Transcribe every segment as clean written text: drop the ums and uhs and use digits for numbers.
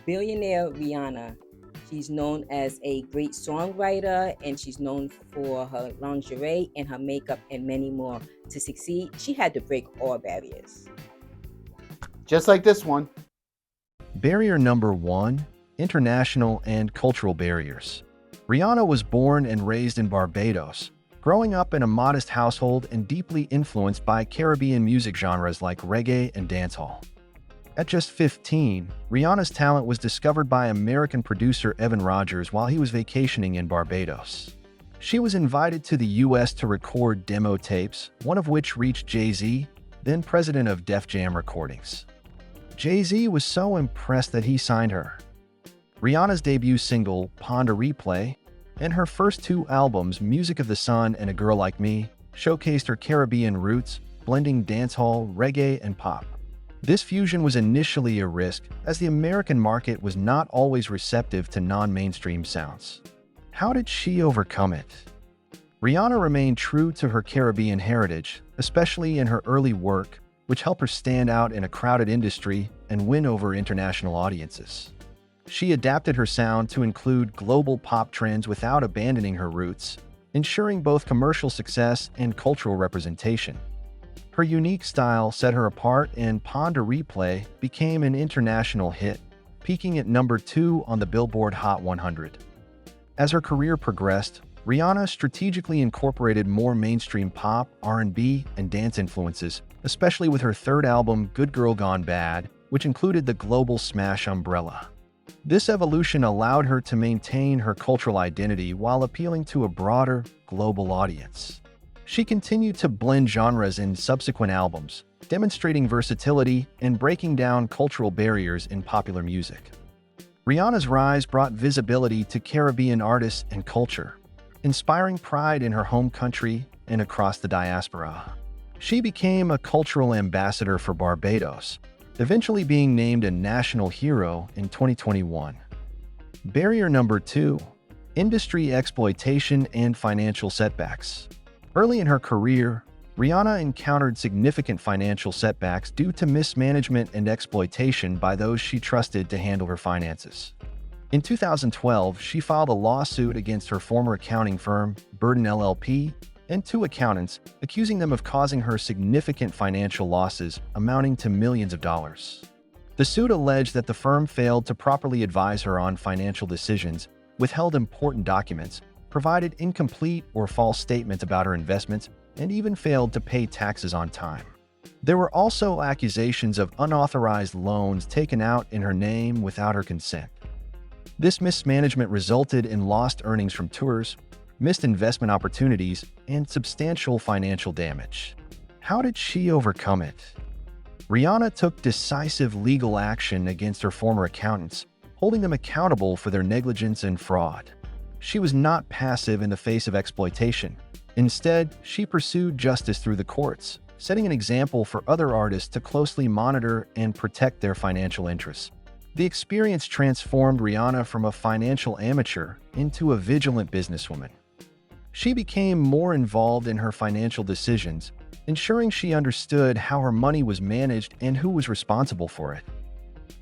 Billionaire Rihanna. She's known as a great songwriter and she's known for her lingerie and her makeup and many more. To succeed, she had to break all barriers. Just like this one. Barrier number 1: international and cultural barriers. Rihanna was born and raised in Barbados, growing up in a modest household and deeply influenced by Caribbean music genres like reggae and dancehall. At just 15, Rihanna's talent was discovered by American producer Evan Rogers while he was vacationing in Barbados. She was invited to the US to record demo tapes, one of which reached Jay-Z, then president of Def Jam Recordings. Jay-Z was so impressed that he signed her. Rihanna's debut single, Pon de Replay, and her first two albums, Music of the Sun and A Girl Like Me, showcased her Caribbean roots, blending dancehall, reggae, and pop. This fusion was initially a risk, as the American market was not always receptive to non-mainstream sounds. How did she overcome it? Rihanna remained true to her Caribbean heritage, especially in her early work, which helped her stand out in a crowded industry and win over international audiences. She adapted her sound to include global pop trends without abandoning her roots, ensuring both commercial success and cultural representation. Her unique style set her apart, and Pon de Replay became an international hit, peaking at number 2 on the Billboard Hot 100. As her career progressed, Rihanna strategically incorporated more mainstream pop, R&B, and dance influences, especially with her third album, Good Girl Gone Bad, which included the global smash umbrella. This evolution allowed her to maintain her cultural identity while appealing to a broader, global audience. She continued to blend genres in subsequent albums, demonstrating versatility and breaking down cultural barriers in popular music. Rihanna's rise brought visibility to Caribbean artists and culture, inspiring pride in her home country and across the diaspora. She became a cultural ambassador for Barbados, eventually being named a national hero in 2021. Barrier number 2: industry exploitation and financial setbacks. Early in her career, Rihanna encountered significant financial setbacks due to mismanagement and exploitation by those she trusted to handle her finances. In 2012, she filed a lawsuit against her former accounting firm, Burden LLP, and 2 accountants, accusing them of causing her significant financial losses amounting to millions of dollars. The suit alleged that the firm failed to properly advise her on financial decisions, withheld important documents, provided incomplete or false statements about her investments, and even failed to pay taxes on time. There were also accusations of unauthorized loans taken out in her name without her consent. This mismanagement resulted in lost earnings from tours, missed investment opportunities, and substantial financial damage. How did she overcome it? Rihanna took decisive legal action against her former accountants, holding them accountable for their negligence and fraud. She was not passive in the face of exploitation. Instead, she pursued justice through the courts, setting an example for other artists to closely monitor and protect their financial interests. The experience transformed Rihanna from a financial amateur into a vigilant businesswoman. She became more involved in her financial decisions, ensuring she understood how her money was managed and who was responsible for it.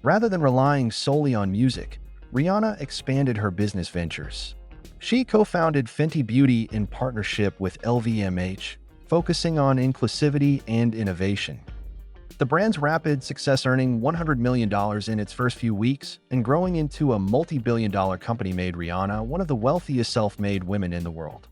Rather than relying solely on music, Rihanna expanded her business ventures. She co-founded Fenty Beauty in partnership with LVMH, focusing on inclusivity and innovation. The brand's rapid success, earning $100 million in its first few weeks and growing into a multi-billion-dollar company, made Rihanna one of the wealthiest self-made women in the world.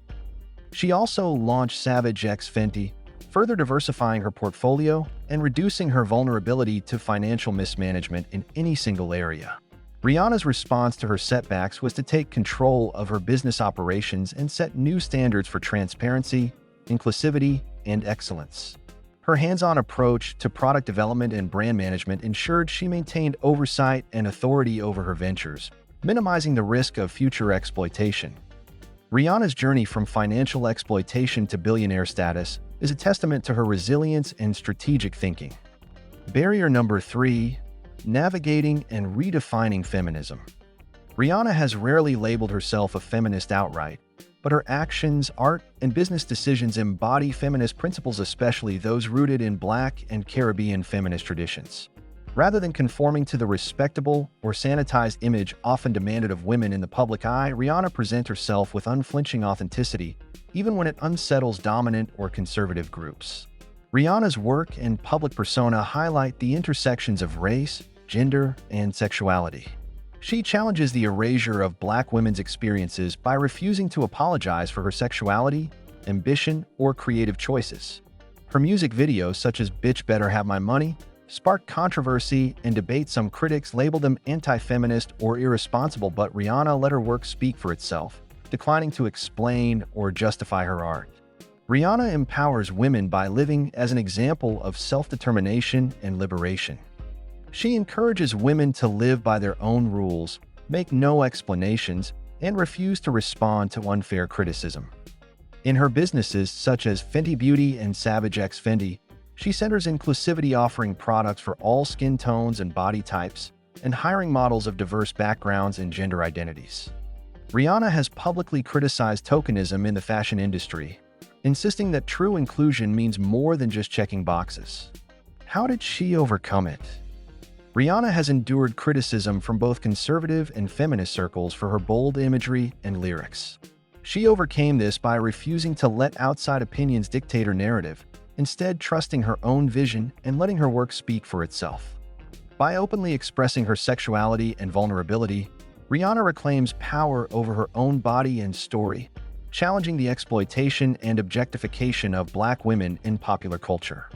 She also launched Savage X Fenty, further diversifying her portfolio and reducing her vulnerability to financial mismanagement in any single area. Rihanna's response to her setbacks was to take control of her business operations and set new standards for transparency, inclusivity, and excellence. Her hands-on approach to product development and brand management ensured she maintained oversight and authority over her ventures, minimizing the risk of future exploitation. Rihanna's journey from financial exploitation to billionaire status is a testament to her resilience and strategic thinking. Barrier number 3: navigating and redefining feminism. Rihanna has rarely labeled herself a feminist outright, but her actions, art, and business decisions embody feminist principles, especially those rooted in Black and Caribbean feminist traditions. Rather than conforming to the respectable or sanitized image often demanded of women in the public eye, Rihanna presents herself with unflinching authenticity, even when it unsettles dominant or conservative groups. Rihanna's work and public persona highlight the intersections of race, gender, and sexuality. She challenges the erasure of Black women's experiences by refusing to apologize for her sexuality, ambition, or creative choices. Her music videos, such as Bitch Better Have My Money, sparked controversy and debate. Some critics labeled them anti-feminist or irresponsible, but Rihanna let her work speak for itself, declining to explain or justify her art. Rihanna empowers women by living as an example of self-determination and liberation. She encourages women to live by their own rules, make no explanations, and refuse to respond to unfair criticism. In her businesses such as Fenty Beauty and Savage X Fenty, she centers inclusivity, offering products for all skin tones and body types, and hiring models of diverse backgrounds and gender identities. Rihanna has publicly criticized tokenism in the fashion industry, insisting that true inclusion means more than just checking boxes. How did she overcome it? Rihanna has endured criticism from both conservative and feminist circles for her bold imagery and lyrics. She overcame this by refusing to let outside opinions dictate her narrative, instead trusting her own vision and letting her work speak for itself. By openly expressing her sexuality and vulnerability, Rihanna reclaims power over her own body and story, challenging the exploitation and objectification of Black women in popular culture.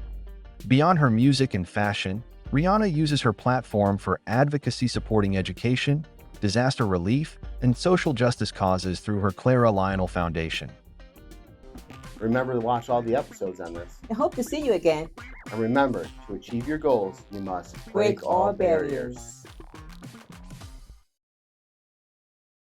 Beyond her music and fashion, Rihanna uses her platform for advocacy, supporting education, disaster relief, and social justice causes through her Clara Lionel Foundation. Remember to watch all the episodes on this. I hope to see you again. And remember, to achieve your goals, you must Break all barriers.